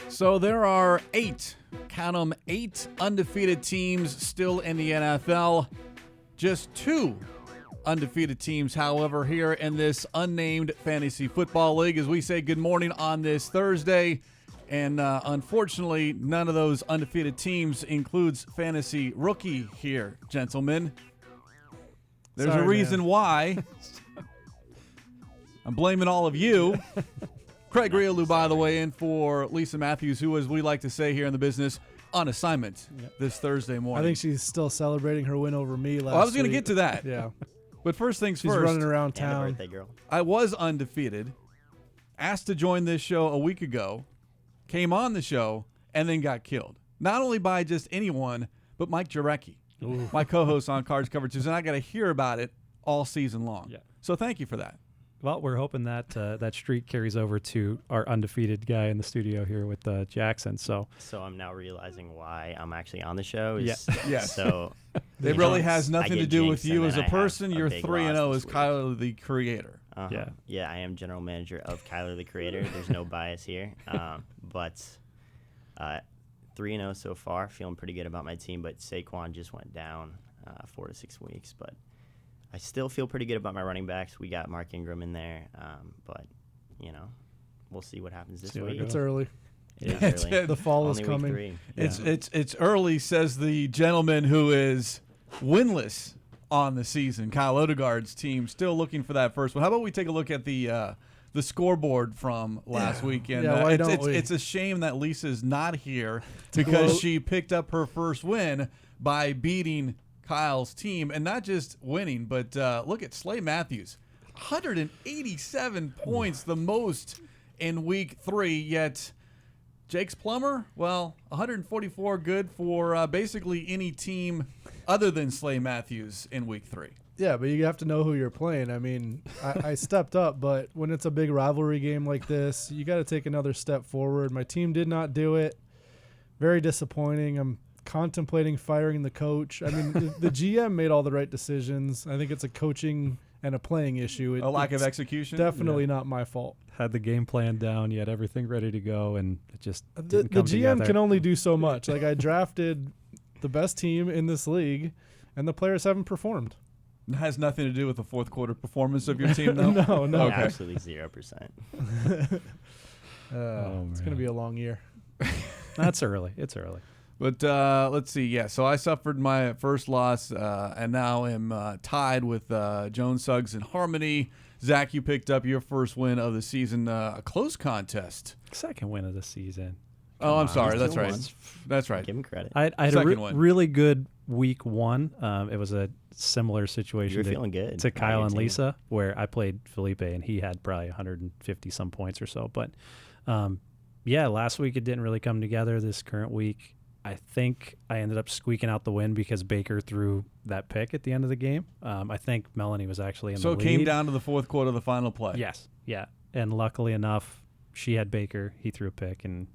So there are 8 undefeated teams still in the NFL. Just 2 undefeated teams, however, here in this Unnamed Fantasy Football League. As we say good morning on this Thursday, and unfortunately, none of those undefeated teams includes Fantasy Rookie here, gentlemen. There's a reason why. I'm blaming all of you. Craig Grialou, by the way, in for Lisa Matthews, who, as we like to say here in the business, on assignment this Thursday morning. I think she's still celebrating her win over me last I was going to week. get to that. Yeah. But first things She's first. running around town. Happy birthday, girl. I was undefeated, asked to join this show a week ago, came on the show, and then got killed. Not only by just anyone, but Mike Jarecki, my co-host on Cards Cover Tuesday, and I got to hear about it all season long. Yeah. So thank you for that. Well, we're hoping that that streak carries over to our undefeated guy in the studio here with Jackson. So I'm now realizing why I'm actually on the show. Yes. So It really has nothing to do with jinxed, you and as a then I have person. You're big 3-0 loss as this week. Kyler, the creator. Yeah, I am general manager of Kyler the Creator. There's no bias here. But 3-0 so far. Feeling pretty good about my team, but Saquon just went down 4 to 6 weeks. But I still feel pretty good about my running backs. We got Mark Ingram in there, but, we'll see what happens this week. It's early. It is early. The fall is Only coming. week 3. It's early, says the gentleman who is winless on the season. Kyle Odegard's team still looking for that first one. How about we take a look at the scoreboard from last weekend? Yeah, why don't we? It's a shame that Lisa's not here because she picked up her first win by beating Kyle's team, and not just winning, but look at Slay Matthews, 187 points, the most in week 3, yet Jake's Plumber, 144 good for basically any team other than Slay Matthews in week 3. Yeah, but you have to know who you're playing. I mean, I stepped up, but when it's a big rivalry game like this, you got to take another step forward. My team did not do it. Very disappointing. I'm contemplating firing the coach. I mean, the GM made all the right decisions. I think it's a coaching and a playing issue. A lack of execution? Definitely not my fault. had the game plan down, you had everything ready to go, and it just The didn't come GM together. can only do so much. Like, I drafted the best team in this league, and the players haven't performed. It has nothing to do with the fourth quarter performance of your team, though? No. Okay. Absolutely 0%. It's going to be a long year. That's early. It's early. But let's see. Yeah, so I suffered my first loss and now am tied with Joan Suggs and Harmony. Zach, you picked up your first win of the season, a close contest. Second win of the season. Oh, I'm sorry. he's That's still right. won. That's right. Give him credit. I had a Second one. really good week one. It was a similar situation You were feeling good to about Kyle your and team. Lisa, where I played Felipe, and he had probably 150 some points or so. But yeah, last week it didn't really come together. This current week, I think I ended up squeaking out the win because Baker threw that pick at the end of the game. I think Melanie was actually in So the it came lead. down to the fourth quarter of the final play. Yes, yeah. And luckily enough, she had Baker. He threw a pick, and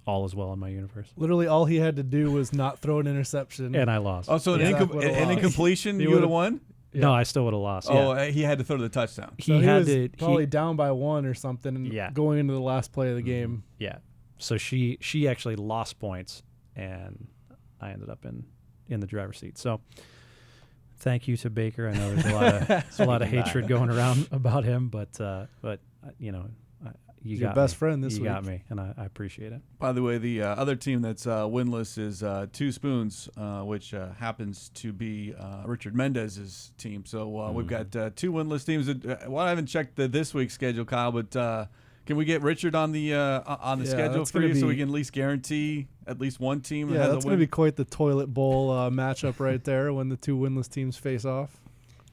all is well in my universe. Literally, all he had to do was not throw an interception. And I lost. Oh, so an, Yeah. Would've an lost. incompletion, He you would have would've- won? No, I still would have lost. Oh, Yeah. he had to throw the touchdown. So he had was to probably down by 1 or something Yeah. going into the last play of the game. Yeah. So she actually lost points, and I ended up in the driver's seat. So thank you to Baker. I know there's a lot of hatred going around about him, but you know, you He's your got best me. friend this You week. got me, and I appreciate it. By the way, the other team that's winless is Two Spoons, which happens to be Richard Mendez's team. So we've got 2 winless teams. Well, I haven't checked this week's schedule, Kyle, but can we get Richard on the schedule that's for gonna you so we be- can at least guarantee at least one team Yeah, has that's a going to win? be quite the toilet bowl matchup right there when the 2 winless teams face off.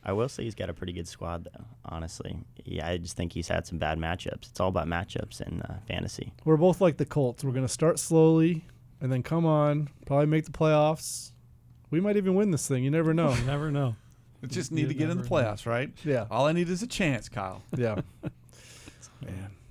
I will say he's got a pretty good squad, though, honestly. Yeah, I just think he's had some bad matchups. It's all about matchups in fantasy. We're both like the Colts. We're going to start slowly and then come on, probably make the playoffs. We might even win this thing. You never know. You never know. We just need to You get in the never know. playoffs, right? Yeah. All I need is a chance, Kyle. Yeah.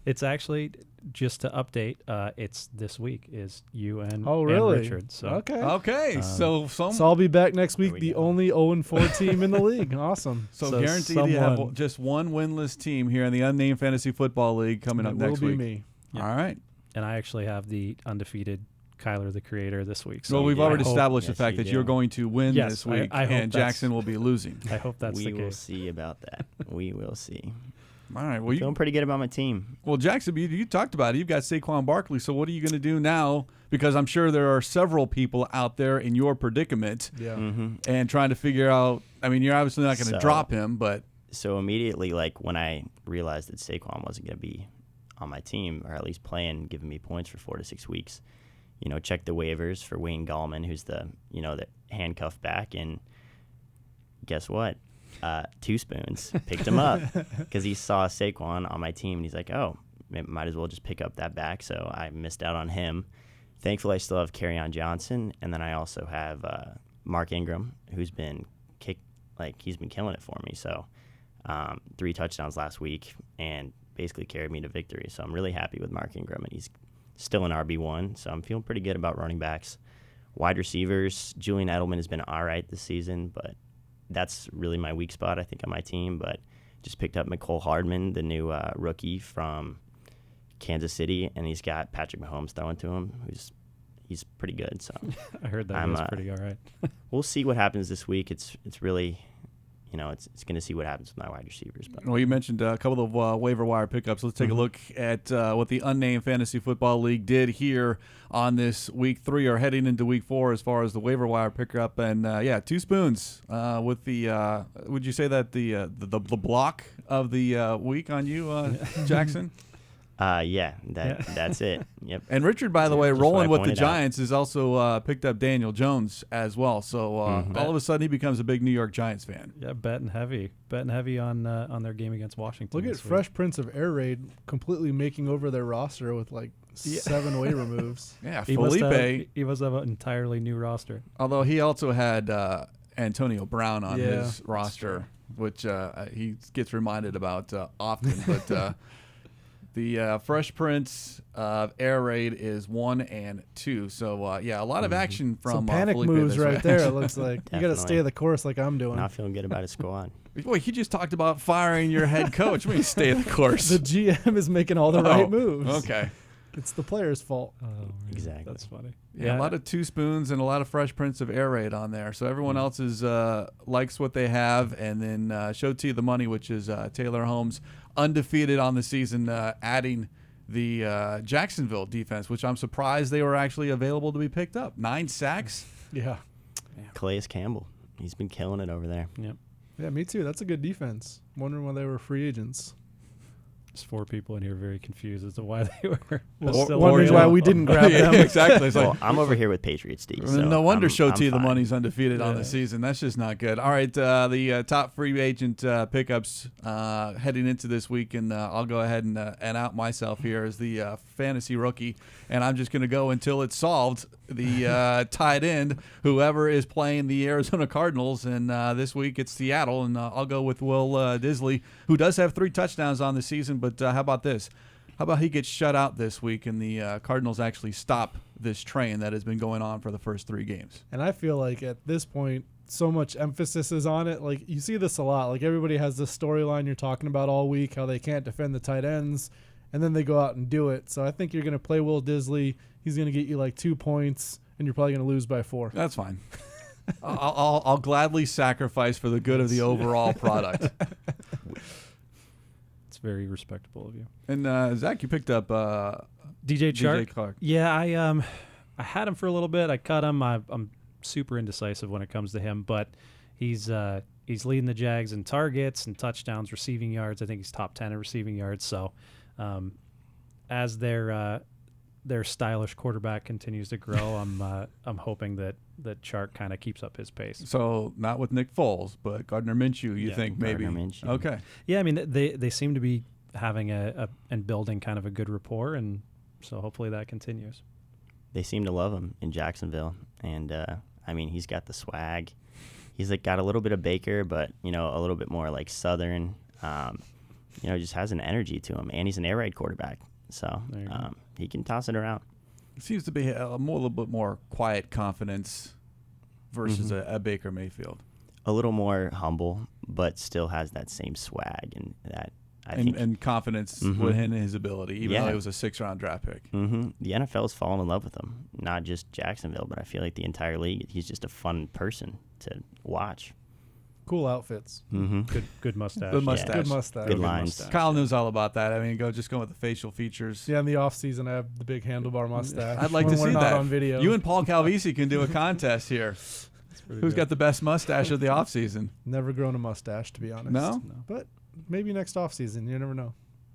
It's actually just to update, it's this week is you and, Oh, and really? Richard. So Okay, so So I'll be back next week, we the go. only 0-4 team in the league. Awesome. so so guaranteed you have someone- just one winless team here in the Unnamed Fantasy Football League coming up It next will be week. me. Yep. All right. and I actually have the undefeated Kyler the Creator this week. So Well, we've yeah, already I hope- established the yes, fact you that do. you're going to win Yes, this week, I hope and that's- Jackson will be losing. I hope that's we the will case. see about that. We will see. All right. Well, Feeling pretty good about my team. Well, Jackson, you talked about it. You've got Saquon Barkley. So what are you going to do now? Because I'm sure there are several people out there in your predicament Yeah. Mm-hmm. and trying to figure out. I mean, you're obviously not going to So- drop him, but So immediately, like when I realized that Saquon wasn't going to be on my team, or at least playing, giving me points for 4 to 6 weeks, check the waivers for Wayne Gallman, who's the handcuff back, and guess what? 2 Spoons picked him up because he saw Saquon on my team, and he's like, oh, might as well just pick up that back. So I missed out on him. Thankfully, I still have Kerryon Johnson, and then I also have Mark Ingram, who's been he's been killing it for me. So 3 touchdowns last week and basically carried me to victory. So I'm really happy with Mark Ingram, and he's still an RB1. So I'm feeling pretty good about running backs. Wide receivers, Julian Edelman has been all right this season, but that's really my weak spot, I think, on my team. But just picked up McCole Hardman, the new rookie from Kansas City, and he's got Patrick Mahomes throwing to him, he's pretty good. So I heard that I'm, was pretty all right. we'll see what happens this week. It's really, it's going to see what happens with my wide receivers. But well, you mentioned a couple of waiver wire pickups. Let's take a look at what the Unnamed Fantasy Football League did here on this week 3 or heading into week 4 as far as the waiver wire pickup. And 2 Spoons with the. Would you say that the block of the week on you, Jackson? That's it. Yep. And Richard, by the way, Just what rolling I with the pointed out. Giants, has also picked up Daniel Jones as well. So all of a sudden, he becomes a big New York Giants fan. Yeah, betting heavy on their game against Washington. Look at this week. Fresh Prince of Air Raid completely making over their roster with 7 waiver moves. Yeah, He Felipe. he must have an entirely new roster. Although he also had Antonio Brown on Yeah, his roster, which he gets reminded about often. But the Fresh Prince of Air Raid is 1 and 2. So, a lot of action from Some panic Felipe moves this right week. there. It looks like you got to Definitely. stay the course like I'm doing. Not feeling good about his squad. Wait, he just talked about firing your head coach. We stay the course. The GM is making all the Oh, right moves. Okay. It's the player's fault. Oh, man, Exactly. That's funny. Yeah, a lot of 2 Spoons and a lot of Fresh Prince of Air Raid on there. So everyone else is likes what they have. And then Show T the money, which is Taylor Holmes, undefeated on the season, adding the Jacksonville defense, which I'm surprised they were actually available to be picked up. 9 sacks. Yeah. Calais Campbell. He's been killing it over there. Yep. Yeah, me too. That's a good defense. Wondering why they were free agents. There's 4 people in here very confused as to why they were. Or- Wondering or- why we didn't grab Yeah, them. exactly. It's like, Well, I'm over here with Patriots D. So no wonder I'm Show T the fine. money's undefeated on the Yeah. season. That's just not good. All right, the top free agent pickups heading into this week, and I'll go ahead and out myself here as the fantasy rookie, and I'm just going to go until it's solved. The tight end, whoever is playing the Arizona Cardinals, and this week it's Seattle, and I'll go with Will Disley, who does have 3 touchdowns on the season, but how about this? How about he gets shut out this week and the Cardinals actually stop this train that has been going on for the first 3 games? And I feel like at this point, so much emphasis is on it. Like, you see this a lot. Like, everybody has this storyline you're talking about all week, how they can't defend the tight ends, and then they go out and do it. So I think you're going to play Will Disley. He's going to get you 2 points, and you're probably going to lose by 4. That's fine. I'll gladly sacrifice for the good of the overall product. It's very respectable of you. And Zach, you picked up DJ Chark. Clark. Yeah, I had him for a little bit. I cut him. I'm super indecisive when it comes to him, but he's leading the Jags in targets and touchdowns, receiving yards. I think he's top 10 in receiving yards. So, as their stylish quarterback continues to grow, I'm hoping that Chark kind of keeps up his pace. So not with Nick Foles, but Gardner Minshew. You Yeah, think maybe? Gardner Minshew. Okay. Yeah, I mean they seem to be having and building kind of a good rapport, and so hopefully that continues. They seem to love him in Jacksonville, and I mean, he's got the swag. He's got a little bit of Baker, but a little bit more Southern. Just has an energy to him, and he's an air raid quarterback. So There you go. he can toss it around. Seems to be a little bit more quiet confidence versus a Baker Mayfield. A little more humble, but still has that same swag and that I think And confidence within his ability, even though Yeah. he was a 6th-round draft pick. the NFL's fallen in love with him. Not just Jacksonville, but I feel like the entire league. He's just a fun person to watch. Cool outfits. Good mustache. Good mustache. Good mustache. Good lines. mustache. Kyle knows all about that. I mean, just going with the facial features. Yeah, in the off season, I have the big handlebar mustache. I'd like when to we're see not that. on video. You and Paul Calvisi can do a contest here. Who's got the best mustache of the offseason? Never grown a mustache, to be honest. No? But maybe next off season. You never know.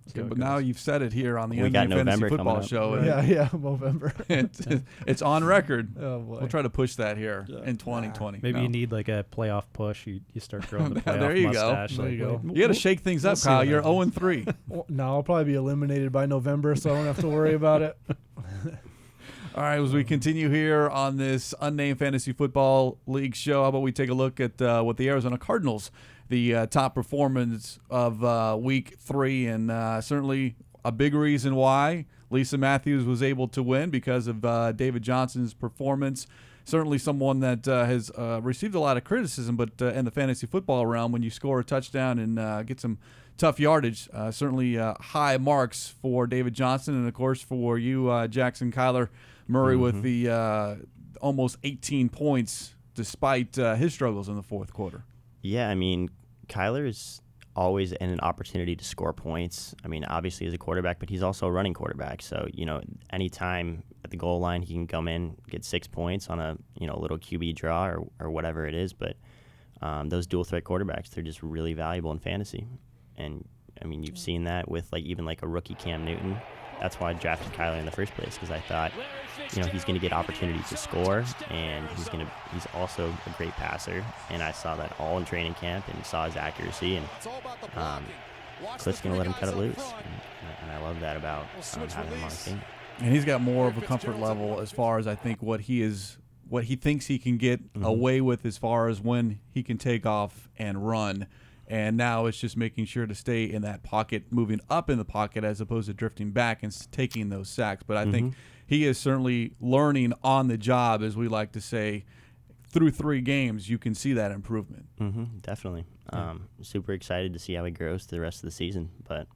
Okay, but now you've said it here on the We got Unnamed Fantasy November Football coming up. Show. Right. Yeah, November. It's on record. Oh boy. We'll try to push that here in 2020. Maybe No. you need like a playoff push. You start growing the playoff There you go. mustache. There like, you go. You got to shake things up, see Kyle. what You're happens. 0-3. Well, no, I'll probably be eliminated by November, so I don't have to worry about it. All right, as we continue here on this Unnamed Fantasy Football League show, how about we take a look at what the Arizona Cardinals, the top performance of Week 3, and certainly a big reason why Lisa Matthews was able to win because of David Johnson's performance. Certainly someone that has received a lot of criticism, but in the fantasy football realm, when you score a touchdown and get some tough yardage, certainly high marks for David Johnson, and of course for you, Jackson Kyler Murray, with the almost 18 points despite his struggles in the fourth quarter. Yeah, I mean, Kyler is always in an opportunity to score points. I mean, obviously as a quarterback, but he's also a running quarterback. So, anytime at the goal line he can come in, get 6 points on a, little QB draw or whatever it is. But those dual threat quarterbacks, they're just really valuable in fantasy. And, I mean, you've seen that with even a rookie Cam Newton. That's why I drafted Kyler in the first place, because I thought, he's going to get opportunities to score, and he's also a great passer. And I saw that all in training camp and saw his accuracy, and Cliff's going to let him cut it loose. And I love that about having him on the team. And he's got more of a comfort level as far as I think what he thinks he can get away with as far as when he can take off and run. And now it's just making sure to stay in that pocket, moving up in the pocket as opposed to drifting back and taking those sacks. But I think he is certainly learning on the job, as we like to say. Through 3 games, you can see that improvement. Definitely. Super excited to see how he grows through the rest of the season, but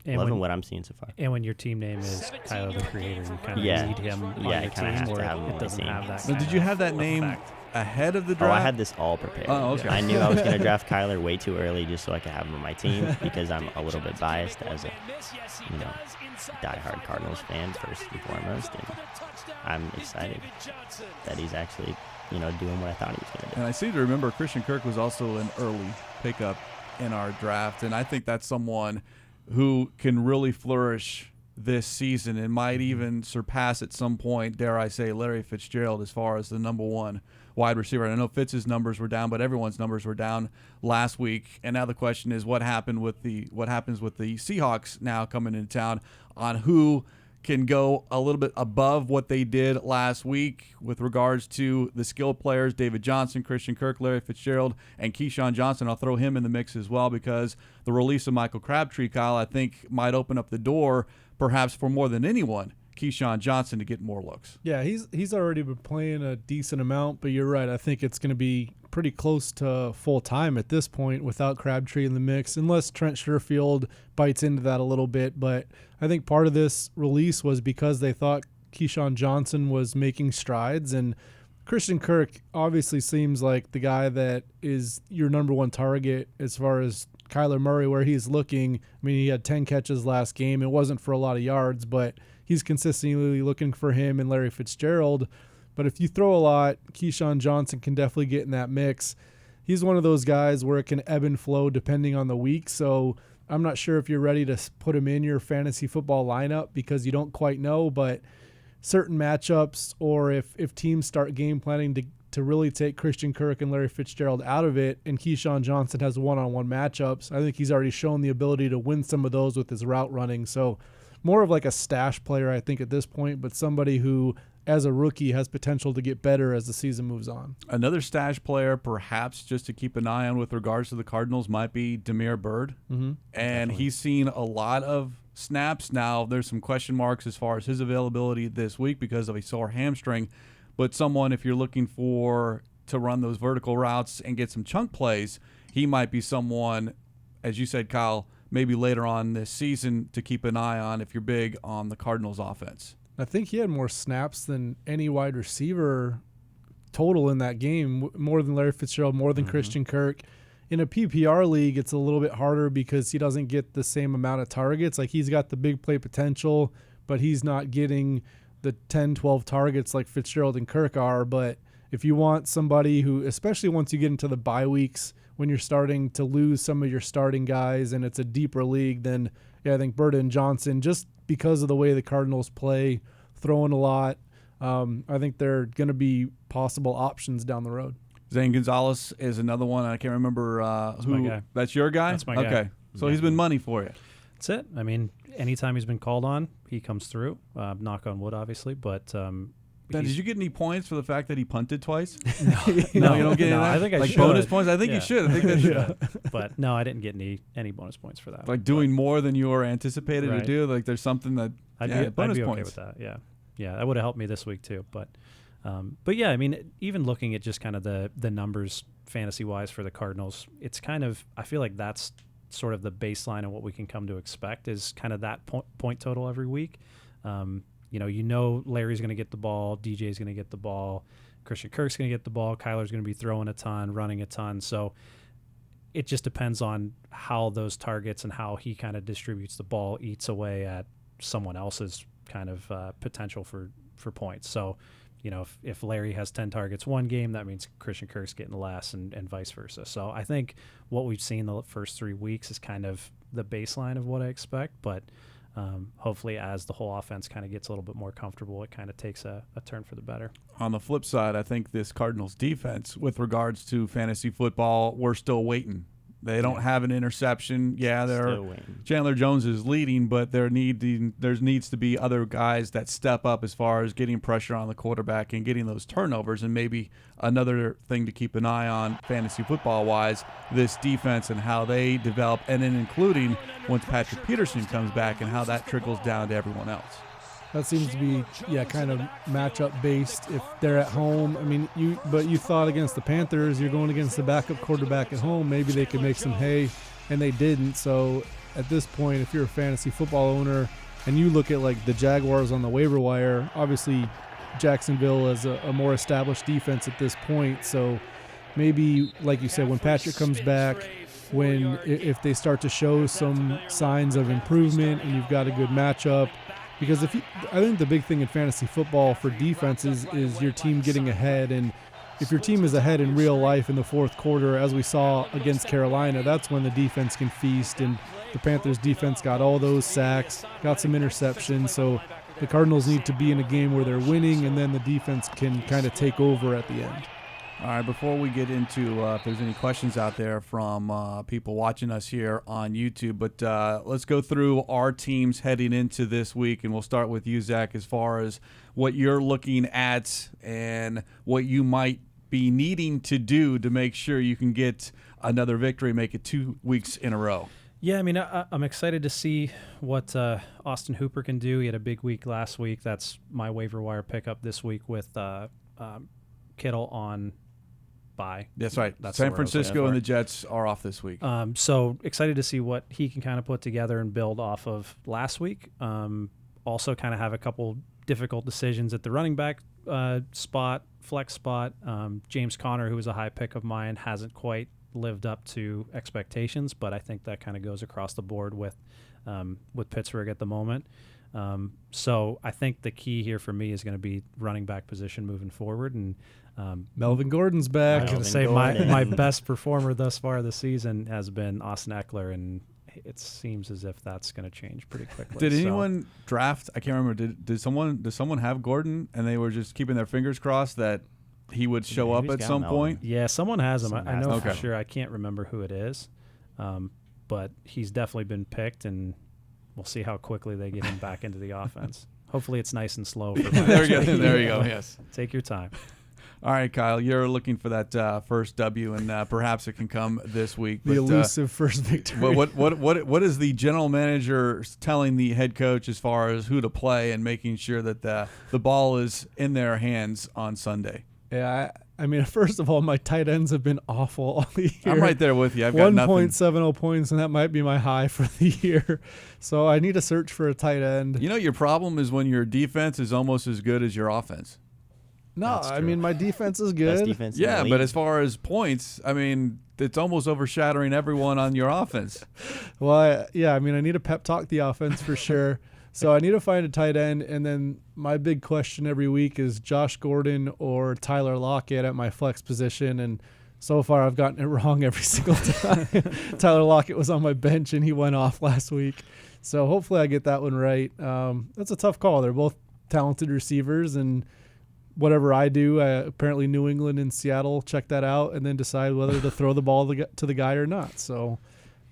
And loving when- what I'm seeing so far. And when your team name is Tyler the Creator, you kind of Yeah. need him on Yeah, your I kinda have team, to or have him on it my doesn't team. have that. Now, kind did you of have that name effect. ahead of the Oh, draft? I had this all prepared. Oh, okay. I knew I was going to draft Kyler way too early just so I could have him on my team because I'm a little bit biased as a, diehard Cardinals fan first and foremost, and I'm excited that he's actually, doing what I thought he was going to do. And I seem to remember Christian Kirk was also an early pickup in our draft, and I think that's someone who can really flourish this season and might even surpass at some point, dare I say, Larry Fitzgerald as far as the number 1 wide receiver. And I know Fitz's numbers were down, but everyone's numbers were down last week. And now the question is what happens with the Seahawks now coming into town on who can go a little bit above what they did last week with regards to the skilled players, David Johnson, Christian Kirk, Larry Fitzgerald, and Keyshawn Johnson. I'll throw him in the mix as well because the release of Michael Crabtree, Kyle, I think might open up the door perhaps for more than anyone, Keyshawn Johnson, to get more looks. Yeah, he's already been playing a decent amount, but you're right. I think it's going to be pretty close to full time at this point without Crabtree in the mix, unless Trent Sherfield bites into that a little bit. But I think part of this release was because they thought Keyshawn Johnson was making strides, and Christian Kirk obviously seems like the guy that is your number 1 target as far as Kyler Murray, where he's looking. I mean, he had 10 catches last game. It wasn't for a lot of yards, but he's consistently looking for him and Larry Fitzgerald. But if you throw a lot, Keyshawn Johnson can definitely get in that mix. He's one of those guys where it can ebb and flow depending on the week. So I'm not sure if you're ready to put him in your fantasy football lineup because you don't quite know. But certain matchups, or if teams start game planning to really take Christian Kirk and Larry Fitzgerald out of it, and Keyshawn Johnson has one-on-one matchups, I think he's already shown the ability to win some of those with his route running. So more of like a stash player, I think, at this point, but somebody who, as a rookie, has potential to get better as the season moves on. Another stash player, perhaps, just to keep an eye on with regards to the Cardinals, might be Damiere Byrd. And he's seen a lot of snaps. Now, there's some question marks as far as his availability this week because of a sore hamstring. But someone, if you're looking to run those vertical routes and get some chunk plays, he might be someone, as you said, Kyle, maybe later on this season to keep an eye on if you're big on the Cardinals offense. I think he had more snaps than any wide receiver total in that game, more than Larry Fitzgerald, more than Christian Kirk. In a PPR league, it's a little bit harder because he doesn't get the same amount of targets. Like, he's got the big play potential, but he's not getting the 10, 12 targets like Fitzgerald and Kirk are. But if you want somebody who, especially once you get into the bye weeks, when you're starting to lose some of your starting guys and it's a deeper league, then I think Burda and Johnson, just because of the way the Cardinals play, throwing a lot, I think they're going to be possible options down the road. Zane Gonzalez is another one. I can't remember who. My guy. That's your guy? That's my guy. Okay. So he's been money for you. That's it. I mean, anytime he's been called on, he comes through. Knock on wood, obviously. But Did you get any points for the fact that he punted twice? No, you don't get any. I think I like should. bonus points. I think you should. I think that should. But no, I didn't get any bonus points for that. Like doing more than you were anticipated to do. Like there's something that I'd bonus be okay points with that. Yeah, that would have helped me this week too. But yeah, I mean, even looking at just kind of the numbers fantasy wise for the Cardinals, it's kind of, I feel like that's sort of the baseline of what we can come to expect is kind of that point total every week. You know Larry's going to get the ball, DJ's going to get the ball, Christian Kirk's going to get the ball, Kyler's going to be throwing a ton, running a ton. So it just depends on how those targets and how he kind of distributes the ball eats away at someone else's kind of potential for points. So, if Larry has 10 targets one game, that means Christian Kirk's getting less and vice versa. So I think what we've seen the first 3 weeks is kind of the baseline of what I expect, but hopefully as the whole offense kind of gets a little bit more comfortable, it kind of takes a turn for the better. On the flip side, I think this Cardinals defense, with regards to fantasy football, we're still waiting. They don't have an interception. Yeah, Chandler Jones is leading, but there needs to be other guys that step up as far as getting pressure on the quarterback and getting those turnovers. And maybe another thing to keep an eye on fantasy football-wise, this defense and how they develop, and then including once Patrick Peterson comes back and how that trickles down to everyone else. That seems to be, kind of matchup based if they're at home. I mean, you thought against the Panthers, you're going against the backup quarterback at home. Maybe they could make some hay, and they didn't. So at this point, if you're a fantasy football owner and you look at like the Jaguars on the waiver wire, obviously Jacksonville is a more established defense at this point. So maybe, like you said, when Patrick comes back, if they start to show some signs of improvement and you've got a good matchup. Because I think the big thing in fantasy football for defenses is your team getting ahead. And if your team is ahead in real life in the fourth quarter, as we saw against Carolina, that's when the defense can feast. And the Panthers defense got all those sacks, got some interceptions. So the Cardinals need to be in a game where they're winning, and then the defense can kind of take over at the end. All right, before we get into if there's any questions out there from people watching us here on YouTube, but let's go through our teams heading into this week, and we'll start with you, Zach, as far as what you're looking at and what you might be needing to do to make sure you can get another victory, make it 2 weeks in a row. Yeah, I mean, I'm excited to see what Austin Hooper can do. He had a big week last week. That's my waiver wire pickup this week with Kittle on bye. That's right. San Francisco and the Jets are off this week. So excited to see what he can kind of put together and build off of last week. Also kind of have a couple difficult decisions at the running back spot, flex spot. James Conner, who was a high pick of mine, hasn't quite lived up to expectations, but I think that kind of goes across the board with Pittsburgh at the moment. So I think the key here for me is going to be running back position moving forward. And Melvin Gordon's back. I was going to say my best performer thus far this season has been Austin Eckler, and it seems as if that's going to change pretty quickly. Did anyone draft? I can't remember. Did someone have Gordon, and they were just keeping their fingers crossed that he would show up at some point? Yeah, someone has him. I know for sure. I can't remember who it is, but he's definitely been picked, and we'll see how quickly they get him back into the offense. Hopefully it's nice and slow. For there you go. Yes. Take your time. All right, Kyle, you're looking for that first W, and perhaps it can come this week. The elusive first victory. What is the general manager telling the head coach as far as who to play and making sure that the ball is in their hands on Sunday? Yeah, I mean, first of all, my tight ends have been awful all year. I'm right there with you. I've got nothing. 1.70 points, and that might be my high for the year. So I need to search for a tight end. You know, your problem is when your defense is almost as good as your offense. No, I mean, my defense is good. Best defense in the Yeah, league. but as far as points, I mean, it's almost overshadowing everyone on your offense. Well, I mean, I need to pep talk the offense for sure. So I need to find a tight end, and then my big question every week is Josh Gordon or Tyler Lockett at my flex position, and so far I've gotten it wrong every single time. Tyler Lockett was on my bench, and he went off last week. So hopefully I get that one right. That's a tough call. They're both talented receivers, and whatever I do, apparently New England and Seattle check that out and then decide whether to throw the ball to the guy or not. So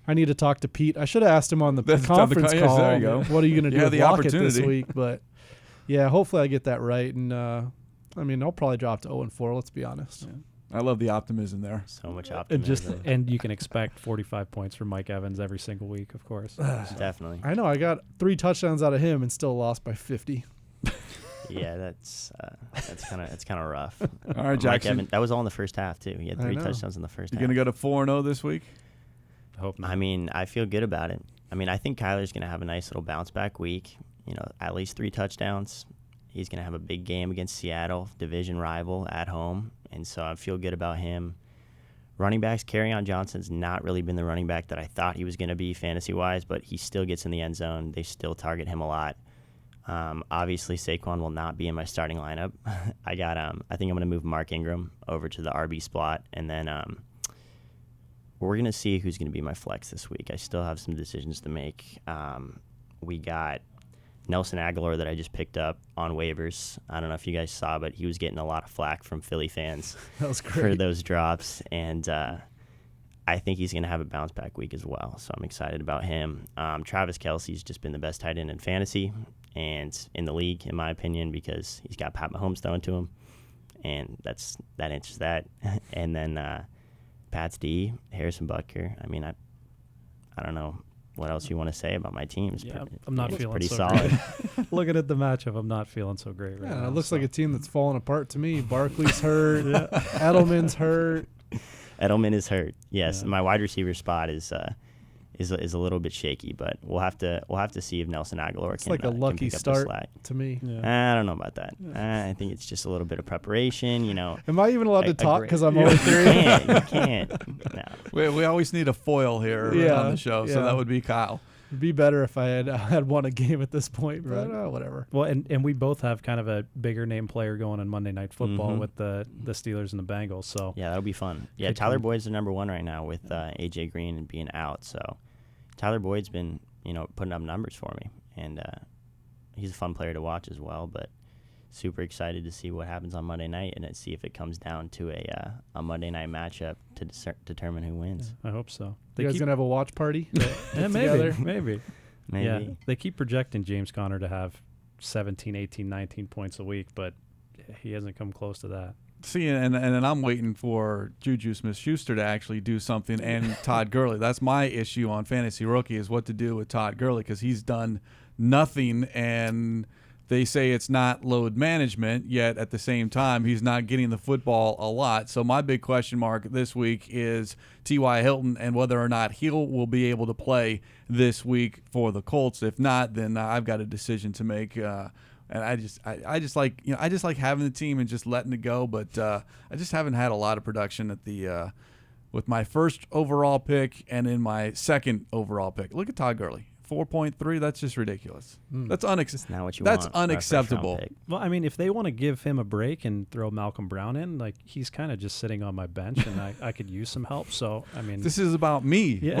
I need to talk to Pete. I should have asked him on the conference call. There you go. What are you going to do with the Lockett this opportunity. week? But yeah, hopefully I get that right. And I mean, I'll probably drop to 0-4. Let's be honest. I love the optimism there. So much optimism. And you can expect 45 points from Mike Evans every single week, of course. Definitely. I know. I got 3 touchdowns out of him and still lost by 50. Yeah, that's kind of rough. All right, Mike Jackson. Evans, that was all in the first half too. He had I 3 know. touchdowns in the first You half. going to go to 4-0 this week? I hope not. I mean, I feel good about it. I mean, I think Kyler's going to have a nice little bounce back week. You know, at least 3 touchdowns. He's going to have a big game against Seattle, division rival at home, and so I feel good about him. Running backs, Kerryon Johnson's not really been the running back that I thought he was going to be fantasy-wise, but he still gets in the end zone. They still target him a lot. Obviously, Saquon will not be in my starting lineup. I think I'm going to move Mark Ingram over to the RB spot, and then we're going to see who's going to be my flex this week. I still have some decisions to make. We got Nelson Aguilar that I just picked up on waivers. I don't know if you guys saw, but he was getting a lot of flack from Philly fans That was for great. those drops, and I think he's going to have a bounce back week as well, so I'm excited about him. Travis Kelce's just been the best tight end in fantasy and in the league, in my opinion, because he's got Pat Mahomes thrown to him, and that answers that. And then Pat's D, Harrison Butker. I mean, I don't know what else you want to say about my teams. Yeah, but I'm not it's feeling pretty so solid. great. Looking at the matchup, I'm not feeling so great right now. Yeah, it looks so. like a team that's falling apart to me. Barkley's hurt. Edelman's hurt. Edelman is hurt. Yes, Yeah. my wide receiver spot is a little bit shaky, but we'll have to see if Nelson Aguilar It's can like a can lucky pick up the start slack. to me. Yeah. I don't know about that. I think it's just a little bit of preparation, you know. Am I even allowed to talk? great- Because I'm you only 3. can't. No. We always need a foil here Yeah, on the show, so yeah. that would be Kyle. It'd be better if I had won a game at this point, but whatever. Well, and we both have kind of a bigger name player going on Monday Night Football Mhm. with the Steelers and the Bengals. So Yeah, that'll be fun. Yeah, Could Tyler come- Boyd's the number 1 right now with AJ Green and being out. So Tyler Boyd's been, putting up numbers for me, and he's a fun player to watch as well. But super excited to see what happens on Monday night and see if it comes down to a Monday night matchup to determine who wins. I hope so. You guys gonna have a watch party? Yeah, together? maybe. Maybe. Yeah, they keep projecting James Conner to have 17, 18, 19 points a week, but he hasn't come close to that. See, and I'm waiting for Juju Smith-Schuster to actually do something, and Todd Gurley. That's my issue on Fantasy Rookie is what to do with Todd Gurley because he's done nothing, and they say it's not load management, yet at the same time, he's not getting the football a lot. So my big question mark this week is T.Y. Hilton and whether or not he will be able to play this week for the Colts. If not, then I've got a decision to make. And I just like having the team and just letting it go. But I just haven't had a lot of production at the with my first overall pick and in my second overall pick. Look at Todd Gurley. 4.3, that's just ridiculous. That's Not what you that's want for a first-round unacceptable. pick. Well, I mean, if they want to give him a break and throw Malcolm Brown in, like he's kind of just sitting on my bench, and I could use some help. So, I mean, This is about me. Yeah.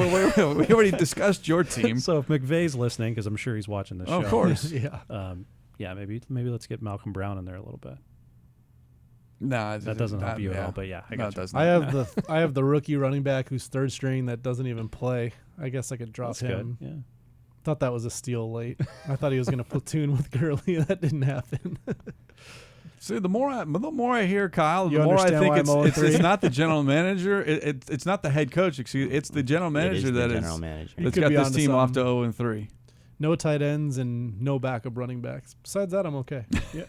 We already discussed your team. so if McVay's listening, because I'm sure he's watching this show. Of course. Yeah. Maybe let's get Malcolm Brown in there a little bit. No, That doesn't help you at all, but yeah, I No, got it you. doesn't. I have the rookie running back who's third string that doesn't even play. I guess I could drop That's him. good. Yeah. Thought that was a steal late. I thought he was going to platoon with Gurley. That didn't happen. See, the more I hear Kyle, You the more I understand think why I'm 0-3? it's not the general manager. It's not the head coach. It's the general manager It is the that general manager. He that's could got be this onto team off to something. 0-3. No tight ends and no backup running backs. Besides that, I'm okay. Yeah.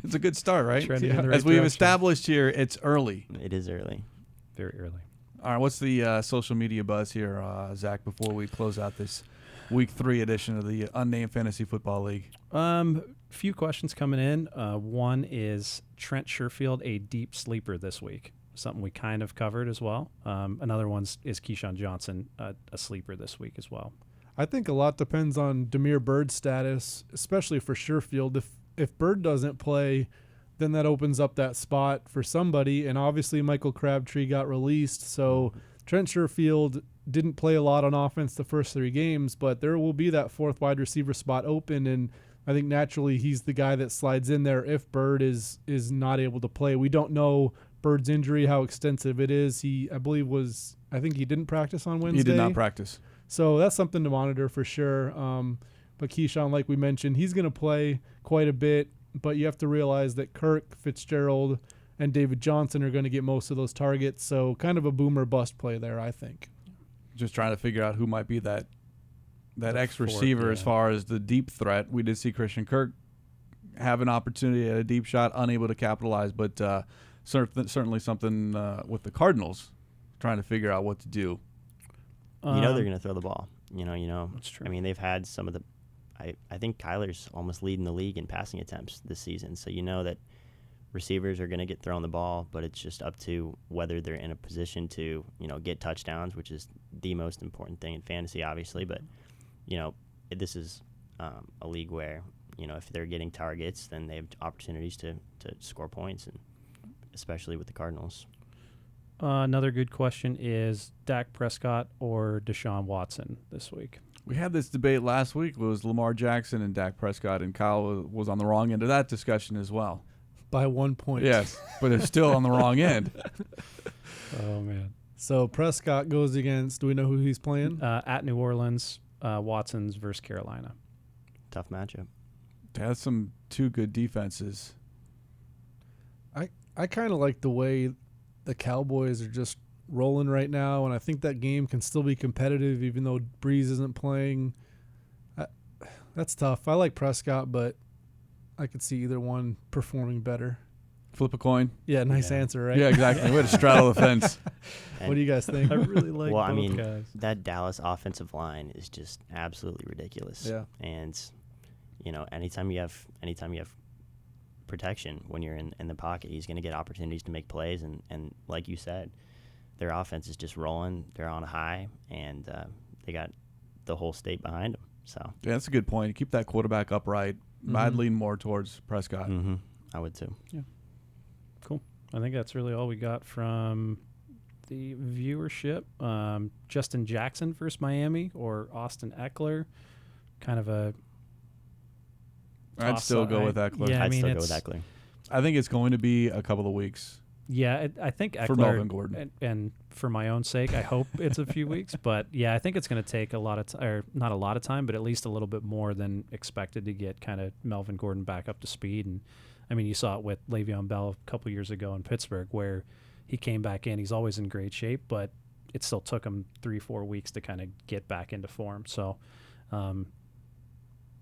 It's a good start, right? Trending in the right As we've direction. established here, it's early. It is early. Very early. All right, what's the social media buzz here, Zach, before we close out this Week 3 edition of the Unnamed Fantasy Football League? Few questions coming in. One is Trent Sherfield a deep sleeper this week? Something we kind of covered as well. Another one is Keyshawn Johnson a sleeper this week as well? I think a lot depends on Damiere Byrd's status, especially for Sherfield. If Byrd doesn't play, then that opens up that spot for somebody. And obviously Michael Crabtree got released, so Trent Sherfield didn't play a lot on offense the first 3 games, but there will be that 4th wide receiver spot open, and I think naturally he's the guy that slides in there if Byrd is not able to play. We don't know Byrd's injury, how extensive it is. I think he didn't practice on Wednesday. He did not practice. So that's something to monitor for sure. But Keyshawn, like we mentioned, he's going to play quite a bit, but you have to realize that Kirk, Fitzgerald, and David Johnson are going to get most of those targets. So kind of a boomer bust play there, I think. Just trying to figure out who might be that X fourth, receiver yeah. as far as the deep threat. We did see Christian Kirk have an opportunity at a deep shot, unable to capitalize, but certainly something with the Cardinals trying to figure out what to do. They're going to throw the ball. You know. That's true. I mean, they've had some of the. I think Kyler's almost leading the league in passing attempts this season. So you know that receivers are going to get thrown the ball, but it's just up to whether they're in a position to get touchdowns, which is the most important thing in fantasy, obviously. But this is a league where if they're getting targets, then they have opportunities to score points, and especially with the Cardinals. Another good question is Dak Prescott or Deshaun Watson this week? We had this debate last week. It was Lamar Jackson and Dak Prescott, and Kyle was on the wrong end of that discussion as well. By 1 point. Yes, but it's still on the wrong end. Oh, man. So Prescott goes against, do we know who he's playing? At New Orleans, Watson's versus Carolina. Tough matchup. That's some 2 good defenses. I kind of like the way the Cowboys are just rolling right now, and I think that game can still be competitive even though Breeze isn't playing. That's tough. I like Prescott, but I could see either one performing better. Flip a coin. Yeah, nice answer, right? Yeah, exactly. Way to straddle the fence. What do you guys think? I really like Well, both I mean, guys. that Dallas offensive line is just absolutely ridiculous. Yeah. And anytime you have protection when you're in the pocket, he's going to get opportunities to make plays, and like you said, their offense is just rolling. They're on a high, and they got the whole state behind them. So Yeah, that's a good point. Keep that quarterback upright. I'd lean more towards Prescott. I would too. Cool. I think that's really all we got from the viewership. Justin Jackson versus Miami or Austin Eckler. Kind of a I'd still go with Eckler. Yeah, I I'd mean, still go with it's- Eckler. I think it's going to be a couple of weeks. Yeah, I think Eckler, For Melvin Gordon. and for my own sake, I hope it's a few weeks. But yeah, I think it's going to take a lot of or not a lot of time, but at least a little bit more than expected to get kind of Melvin Gordon back up to speed. And I mean, you saw it with Le'Veon Bell a couple years ago in Pittsburgh, where he came back in. He's always in great shape, but it still took him 3-4 weeks to kind of get back into form. So,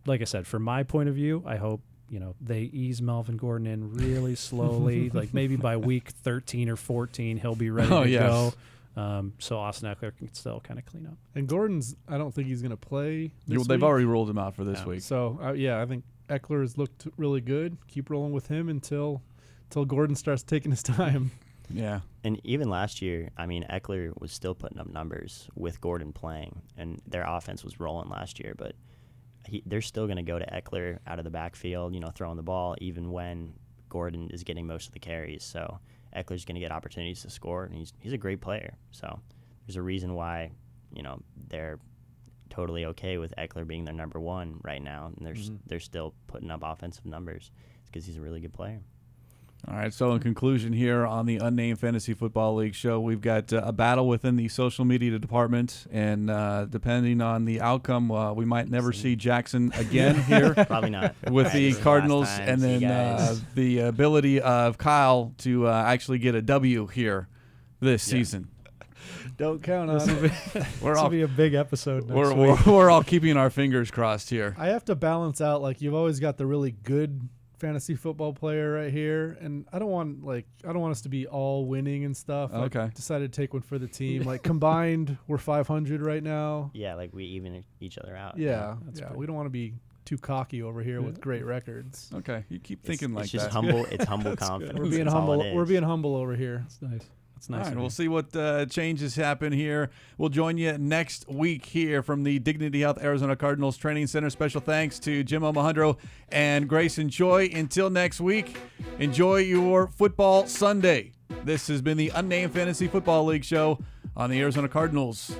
like I said, from my point of view, I hope they ease Melvin Gordon in really slowly. Like maybe by week 13 or 14, he'll be ready to go. So Austin Eckler can still kind of clean up. And Gordon's, I don't think he's going to play this They've week. already ruled him out for this week. So, I think Eckler has looked really good. Keep rolling with him until Gordon starts taking his time. Yeah. And even last year, I mean, Eckler was still putting up numbers with Gordon playing, and their offense was rolling last year. But they're still going to go to Eckler out of the backfield, throwing the ball, even when Gordon is getting most of the carries. So Eckler's going to get opportunities to score, and he's a great player. So there's a reason why, they're totally okay with Eckler being their number one right now, and they're still putting up offensive numbers. It's because he's a really good player. All right, so in conclusion here on the Unnamed Fantasy Football League show, we've got a battle within the social media department, and depending on the outcome, we might never see Jackson again here. Probably not. With the Cardinals, and See you then guys. the ability of Kyle to actually get a W here this season. Don't count on it. We're This all will be a big episode next week. we're all keeping our fingers crossed here. I have to balance out, like, you've always got the really good fantasy football player right here, and I don't want us to be all winning and stuff. Okay. I decided to take one for the team. Like, combined, we're 500 right now. Yeah, like we even each other out. Yeah, That's yeah. pretty- We don't want to be too cocky over here with great records. Okay, you keep It's, thinking like it's just that. humble. It's humble confidence. We're being That's all humble. it We're is. being humble over here. That's nice. That's All nice. right, of we'll you. see what changes happen here. We'll join you next week here from the Dignity Health Arizona Cardinals Training Center. Special thanks to Jim Alejandro and Grayson Joy. Until next week, enjoy your football Sunday. This has been the Unnamed Fantasy Football League show on the Arizona Cardinals